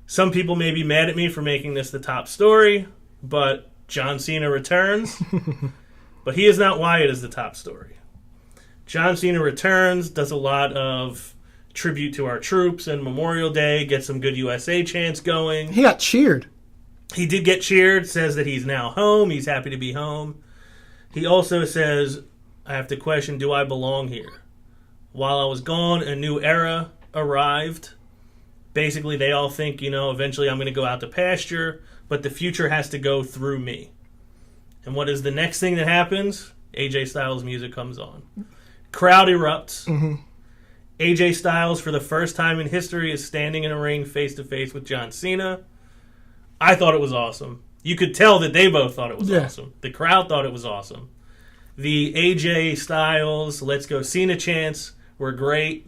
Some people may be mad at me for making this the top story, but John Cena returns. But he is not why it is the top story. John Cena returns, does a lot of tribute to our troops and Memorial Day, gets some good USA chants going. He got cheered. He did get cheered, says that he's now home, he's happy to be home. He also says, I have to question, do I belong here? While I was gone, a new era arrived. Basically, they all think, eventually I'm going to go out to pasture, but the future has to go through me. And what is the next thing that happens? AJ Styles' music comes on. Crowd erupts. Mm-hmm. AJ Styles, for the first time in history, is standing in a ring face-to-face with John Cena. I thought it was awesome. You could tell that they both thought it was awesome. The crowd thought it was awesome. The AJ Styles, Let's Go Cena chants were great.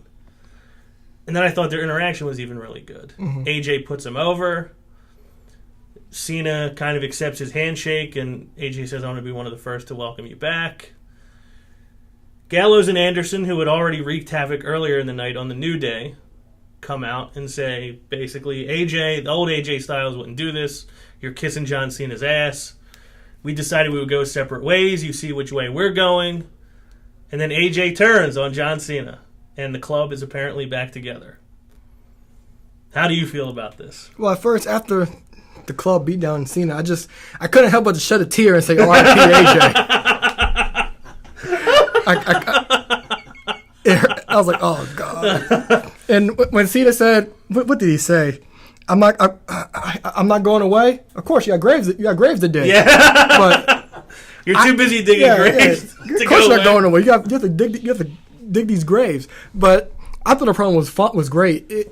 And then I thought their interaction was even really good. Mm-hmm. AJ puts him over. Cena kind of accepts his handshake, and AJ says, I want to be one of the first to welcome you back. Gallows and Anderson, who had already wreaked havoc earlier in the night on the New Day, come out and say, basically, AJ, the old AJ Styles wouldn't do this. You're kissing John Cena's ass. We decided we would go separate ways. You see which way we're going. And then AJ turns on John Cena. And the club is apparently back together. How do you feel about this? Well, at first, after the club beat down Cena, I couldn't help but to shed a tear and say, R.I.P. AJ. I was like, oh, God. And when Cena said, what did he say? I'm not going away. Of course, you got graves to dig. Yeah. But you're too busy digging graves. Yeah. Of course, you're not going away. You have to dig these graves. But I thought the promo was great.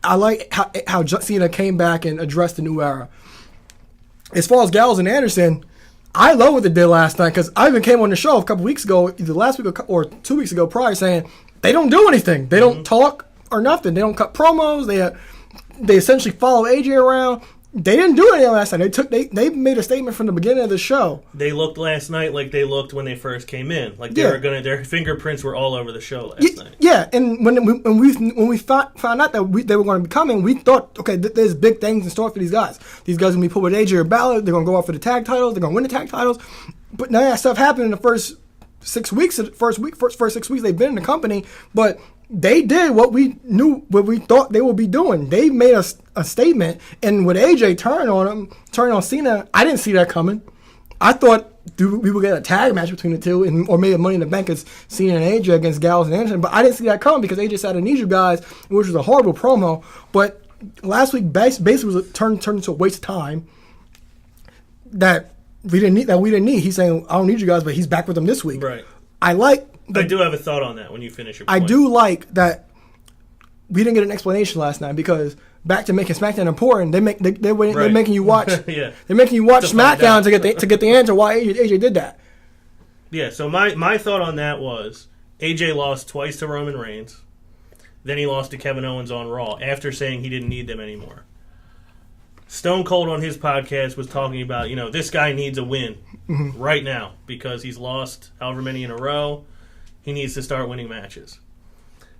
I like how Cena came back and addressed the new era. As far as Gallows and Anderson, I love what they did last night because I even came on the show a couple weeks ago, either last week or 2 weeks ago prior, saying they don't do anything. They don't talk or nothing. They don't cut promos. They essentially follow AJ around. They didn't do anything last night. They made a statement from the beginning of the show. They looked last night like they looked when they first came in. Like their fingerprints were all over the show last night. Yeah, and when we found out that they were going to be coming, we thought, okay, there's big things in store for these guys. These guys are going to be put with AJ or Balor. They're going to go out for the tag titles. They're going to win the tag titles. But none of that stuff happened in the first 6 weeks. First 6 weeks they've been in the company, but they did what we thought they would be doing. They made a statement, and with AJ turning on Cena, I didn't see that coming. I thought we would get a tag match between the two, or maybe a Money in the Bank as Cena and AJ against Gallows and Anderson, but I didn't see that coming because AJ said, I need you guys, which was a horrible promo. But last week basically was turned into a waste of time that we didn't need. He's saying, I don't need you guys, but he's back with them this week. Right. I do have a thought on that when you finish your point. I do like that we didn't get an explanation last night because back to making SmackDown important, they're making you watch. Yeah. They're making you watch SmackDown to get the answer why AJ did that. Yeah. So my thought on that was AJ lost twice to Roman Reigns, then he lost to Kevin Owens on Raw after saying he didn't need them anymore. Stone Cold on his podcast was talking about, this guy needs a win right now because he's lost however many in a row. He needs to start winning matches.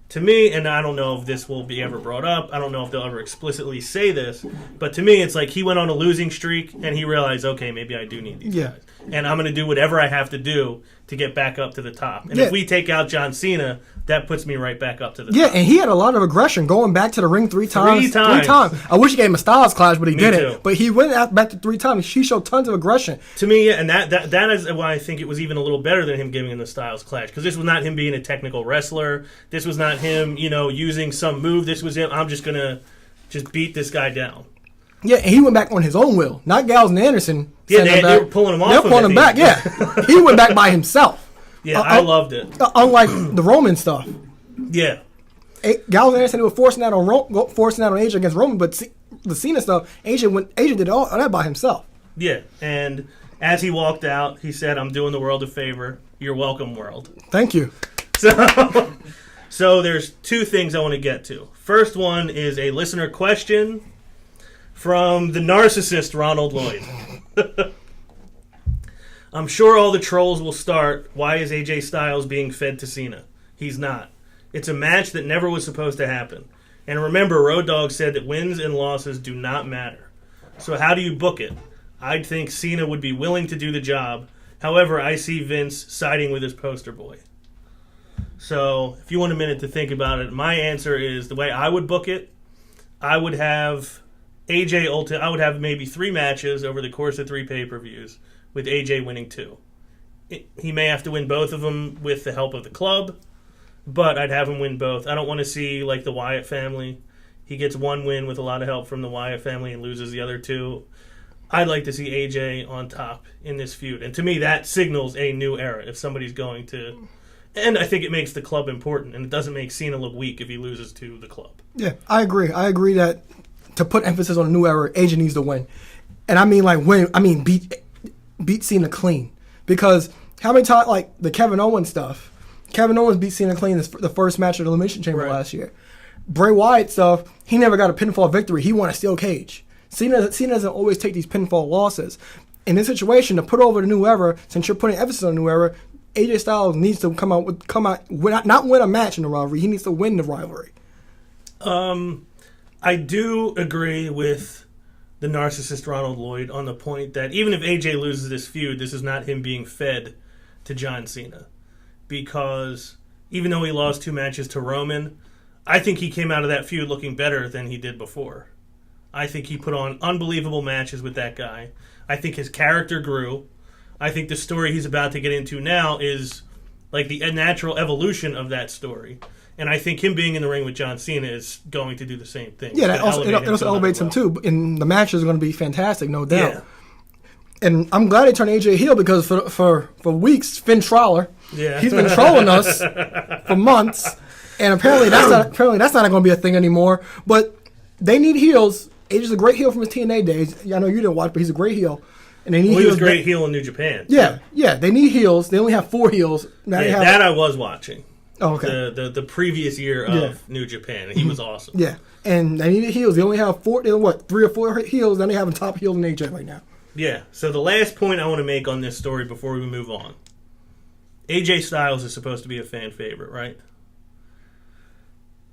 To me, and I don't know if this will be ever brought up, I don't know if they'll ever explicitly say this, but to me it's like he went on a losing streak and he realized, okay, maybe I do need these guys. And I'm going to do whatever I have to do to get back up to the top. And if we take out John Cena, that puts me right back up to the top. Yeah, and he had a lot of aggression going back to the ring three times. I wish he gave him a Styles Clash, but he didn't. Too. But he went back to 3 times. He showed tons of aggression. To me, and that is why I think it was even a little better than him giving him the Styles Clash. Because this was not him being a technical wrestler. This was not him, using some move. This was him, I'm just going to just beat this guy down. Yeah, and he went back on his own will. Not Gallows and Anderson. Yeah, they were pulling him off. They were pulling him back, yeah. He went back by himself. Yeah, I loved it. Unlike the Roman stuff. Yeah. Gallows and Anderson were forcing out on AJ against Roman, but the Cena stuff, AJ did all that by himself. Yeah, and as he walked out, he said, I'm doing the world a favor. You're welcome, world. Thank you. So there's 2 things I want to get to. First one is a listener question from the narcissist Ronald Lloyd. I'm sure all the trolls will start, why is AJ Styles being fed to Cena? He's not. It's a match that never was supposed to happen. And remember, Road Dogg said that wins and losses do not matter. So how do you book it? I'd think Cena would be willing to do the job. However, I see Vince siding with his poster boy. So if you want a minute to think about it, my answer is the way I would book it, I would have I would have maybe 3 matches over the course of 3 pay-per-views with AJ winning 2. He may have to win both of them with the help of the club, but I'd have him win both. I don't want to see like the Wyatt family. He gets 1 win with a lot of help from the Wyatt family and loses the other 2. I'd like to see AJ on top in this feud. And to me, that signals a new era if somebody's going to... And I think it makes the club important, and it doesn't make Cena look weak if he loses to the club. Yeah, I agree. I agree that to put emphasis on a new era, AJ needs to win. And I mean, like, win. I mean, beat Cena clean. Because how many times, like, the Kevin Owens stuff, Kevin Owens beat Cena clean the first match of the Elimination Chamber last year. Bray Wyatt stuff, he never got a pinfall victory. He won a steel cage. Cena doesn't always take these pinfall losses. In this situation, to put over the new era, since you're putting emphasis on the new era, AJ Styles needs to come out not win a match in the rivalry. He needs to win the rivalry. I do agree with the narcissist Ronald Lloyd on the point that even if AJ loses this feud, this is not him being fed to John Cena. Because even though he lost 2 matches to Roman, I think he came out of that feud looking better than he did before. I think he put on unbelievable matches with that guy. I think his character grew. I think the story he's about to get into now is like the natural evolution of that story. And I think him being in the ring with John Cena is going to do the same thing. Yeah, it also elevates him too. And the matches are going to be fantastic, no doubt. Yeah. And I'm glad they turned AJ heel because for weeks, Finn Troller, he's been trolling us for months. And apparently that's not going to be a thing anymore. But they need heels. AJ's a great heel from his TNA days. I know you didn't watch, but he's a great heel. And they need he was a great heel in New Japan. Yeah, they need heels. They only have 4 heels. Now that I was watching. Oh, okay. The previous year of New Japan, and he was awesome. Yeah, and they needed heels. They only have 3 or 4 heels. Then they have top heels in AJ right now. Yeah. So the last point I want to make on this story before we move on, AJ Styles is supposed to be a fan favorite, right?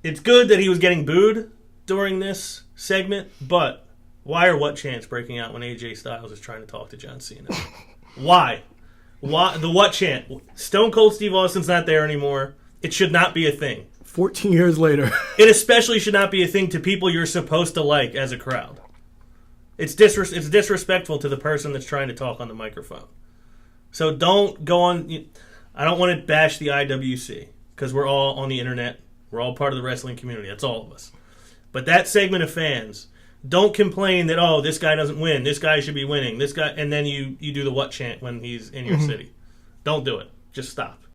It's good that he was getting booed during this segment, but why or what chance breaking out when AJ Styles is trying to talk to John Cena? Why? The what chant? Stone Cold Steve Austin's not there anymore. It should not be a thing. 14 years later. It especially should not be a thing to people you're supposed to like as a crowd. It's disrespectful to the person that's trying to talk on the microphone. So don't go on... I don't want to bash the IWC because we're all on the internet. We're all part of the wrestling community. That's all of us. But that segment of fans... Don't complain that, oh, this guy doesn't win. This guy should be winning. This guy, and then you do the what chant when he's in your city. Don't do it. Just stop.